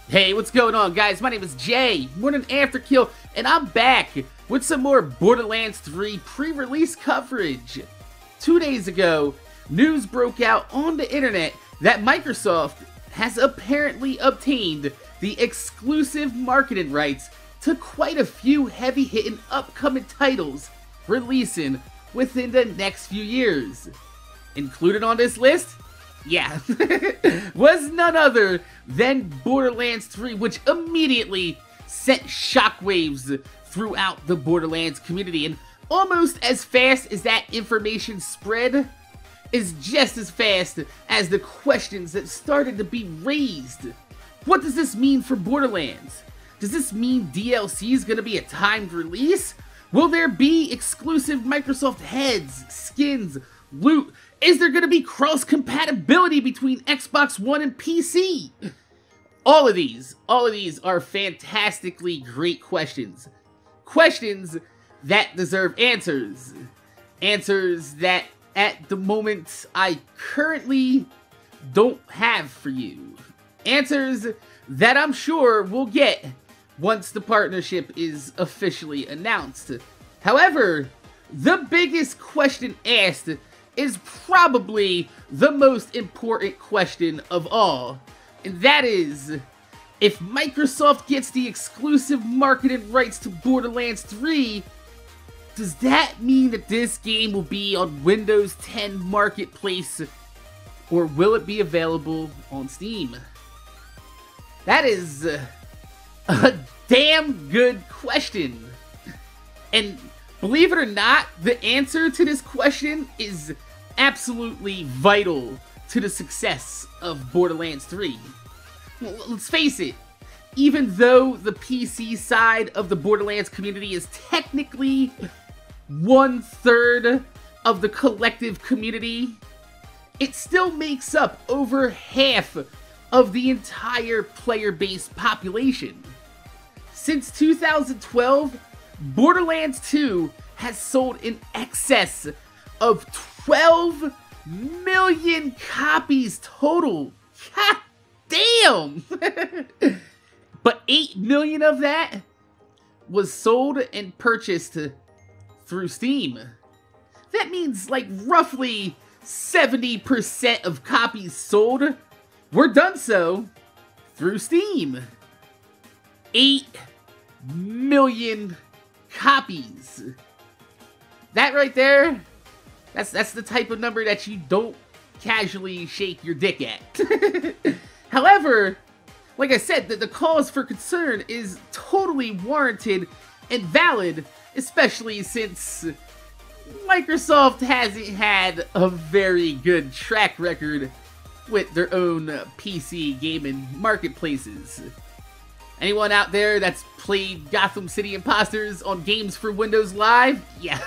Hey, what's going on, guys? My name is Jay, MorninAfterKill, and I'm back with some more Borderlands 3 pre-release coverage. 2 days ago, news broke out on the internet that Microsoft has apparently obtained the exclusive marketing rights to quite a few heavy-hitting upcoming titles releasing within the next few years. Included on this list? Yeah, was none other than Borderlands 3, which immediately sent shockwaves throughout the Borderlands community. And almost as fast as that information spread, is just as fast as the questions that started to be raised. What does this mean for Borderlands? Does this mean DLC is going to be a timed release? Will there be exclusive Microsoft heads, skins, loot? Is there going to be cross-compatibility between Xbox One and PC? All of these are fantastically great questions. Questions that deserve answers. Answers that, at the moment, I currently don't have for you. Answers that I'm sure we'll get once the partnership is officially announced. However, the biggest question asked is probably the most important question of all, and that is, if Microsoft gets the exclusive marketing rights to Borderlands 3, does that mean that this game will be on Windows 10 Marketplace, or will it be available on Steam? That is a damn good question, and believe it or not, the answer to this question is absolutely vital to the success of Borderlands 3. Well, let's face it, even though the PC side of the Borderlands community is technically 1/3 of the collective community, it still makes up over half of the entire player-based population. Since 2012, Borderlands 2 has sold in excess of 12 million copies total. God damn! But 8 million of that was sold and purchased through Steam. That means like roughly 70% of copies sold were done so through Steam. 8 million copies. That right there, that's the type of number that you don't casually shake your dick at. However, like I said, the cause for concern is totally warranted and valid, especially since Microsoft hasn't had a very good track record with their own PC gaming marketplaces. Anyone out there that's played Gotham City Imposters on Games for Windows Live? Yeah.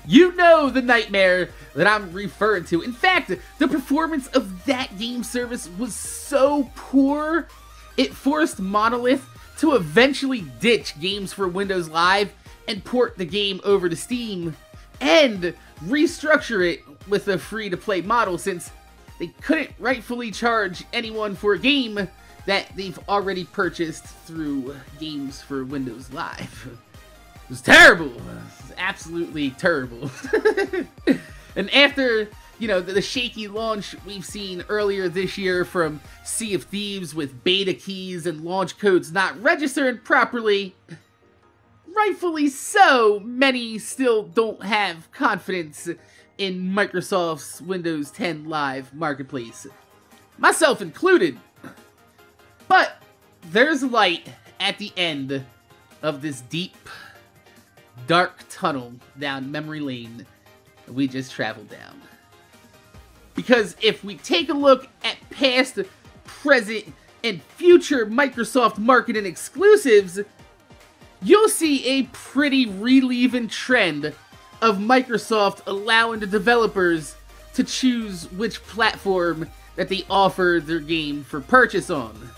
You know the nightmare that I'm referring to. In fact, the performance of that game service was so poor, it forced Monolith to eventually ditch Games for Windows Live and port the game over to Steam and restructure it with a free-to-play model, since they couldn't rightfully charge anyone for a game that they've already purchased through Games for Windows Live. It was terrible. It was absolutely terrible. And after, you know, the shaky launch we've seen earlier this year from Sea of Thieves with beta keys and launch codes not registered properly, rightfully so, many still don't have confidence in Microsoft's Windows 10 Live Marketplace. Myself included. But there's light at the end of this deep, dark tunnel down memory lane that we just traveled down. Because if we take a look at past, present, and future Microsoft marketing exclusives, you'll see a pretty relieving trend of Microsoft allowing the developers to choose which platform that they offer their game for purchase on.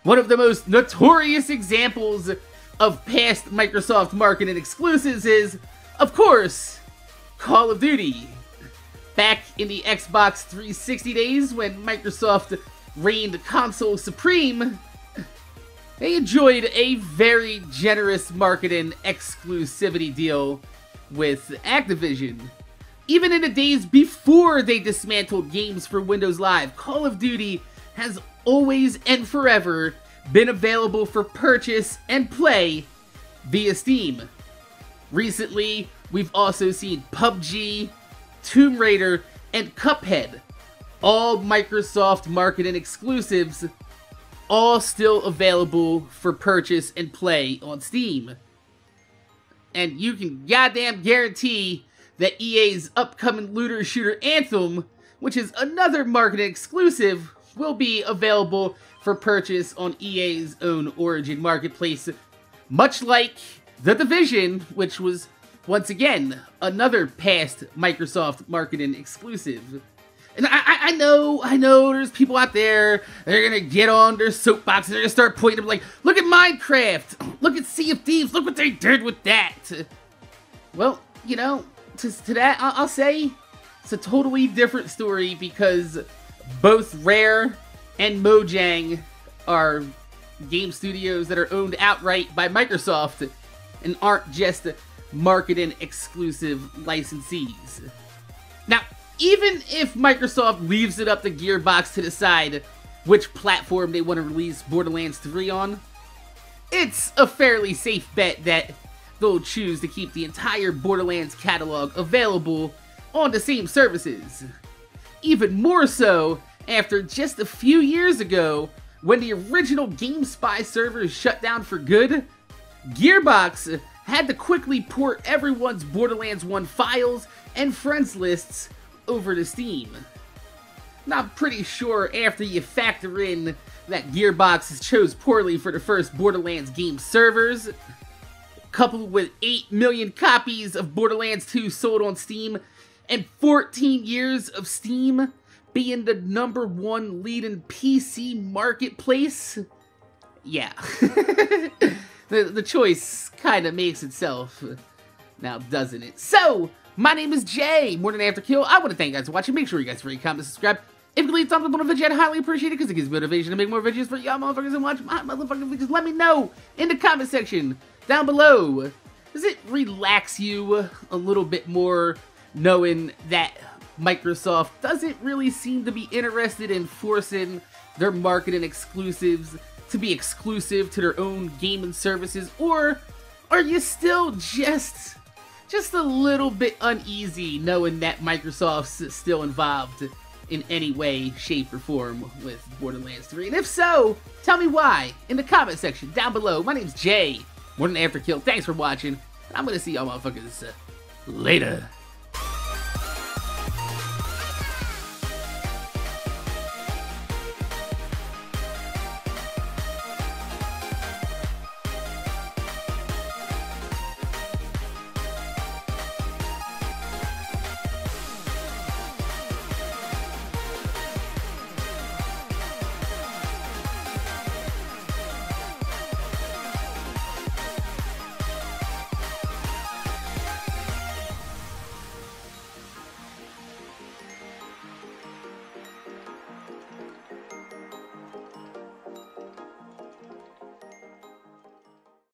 One of the most notorious examples of past Microsoft marketing exclusives is, of course, Call of Duty. Back in the Xbox 360 days when Microsoft reigned console supreme, they enjoyed a very generous marketing exclusivity deal with Activision. Even in the days before they dismantled games for Windows Live, Call of Duty has always and forever been available for purchase and play via Steam. Recently, we've also seen PUBG, Tomb Raider, and Cuphead, all Microsoft marketing exclusives, all still available for purchase and play on Steam. And you can goddamn guarantee that EA's upcoming looter shooter Anthem, which is another marketing exclusive, will be available for purchase on EA's own Origin marketplace, much like The Division, which was, once again, another past Microsoft marketing exclusive. And I know there's people out there, they're gonna get on their soapbox and they're gonna start pointing up like, look at Minecraft, look at Sea of Thieves, look what they did with that. Well, you know, to that, I'll say it's a totally different story, because both Rare and Mojang are game studios that are owned outright by Microsoft and aren't just marketing exclusive licensees. Now, even if Microsoft leaves it up to Gearbox to decide which platform they want to release Borderlands 3 on, it's a fairly safe bet that they'll choose to keep the entire Borderlands catalog available on the same services. Even more so after just a few years ago, when the original GameSpy servers shut down for good, Gearbox had to quickly port everyone's Borderlands 1 files and friends lists over to Steam. Now, I'm pretty sure after you factor in that Gearbox chose poorly for the first Borderlands game servers, coupled with 8 million copies of Borderlands 2 sold on Steam, and 14 years of Steam being the #1 leading PC marketplace, yeah, the choice kind of makes itself, now doesn't it? So, my name is Jay, MorninAfterKill. I want to thank you guys for watching. Make sure you guys rate, comment, subscribe. If you leave a thumbs up on the video, I'd highly appreciate it, because it gives me motivation to make more videos for y'all motherfuckers and watch my motherfucking videos. Let me know in the comment section down below. Does it relax you a little bit more knowing that Microsoft doesn't really seem to be interested in forcing their marketing exclusives to be exclusive to their own gaming services? Or are you still just a little bit uneasy knowing that Microsoft's still involved in any way, shape, or form with Borderlands 3? And if so, tell me why in the comment section down below. My name's Jay, MorninAfterKill. Thanks for watching, and I'm gonna see y'all motherfuckers later.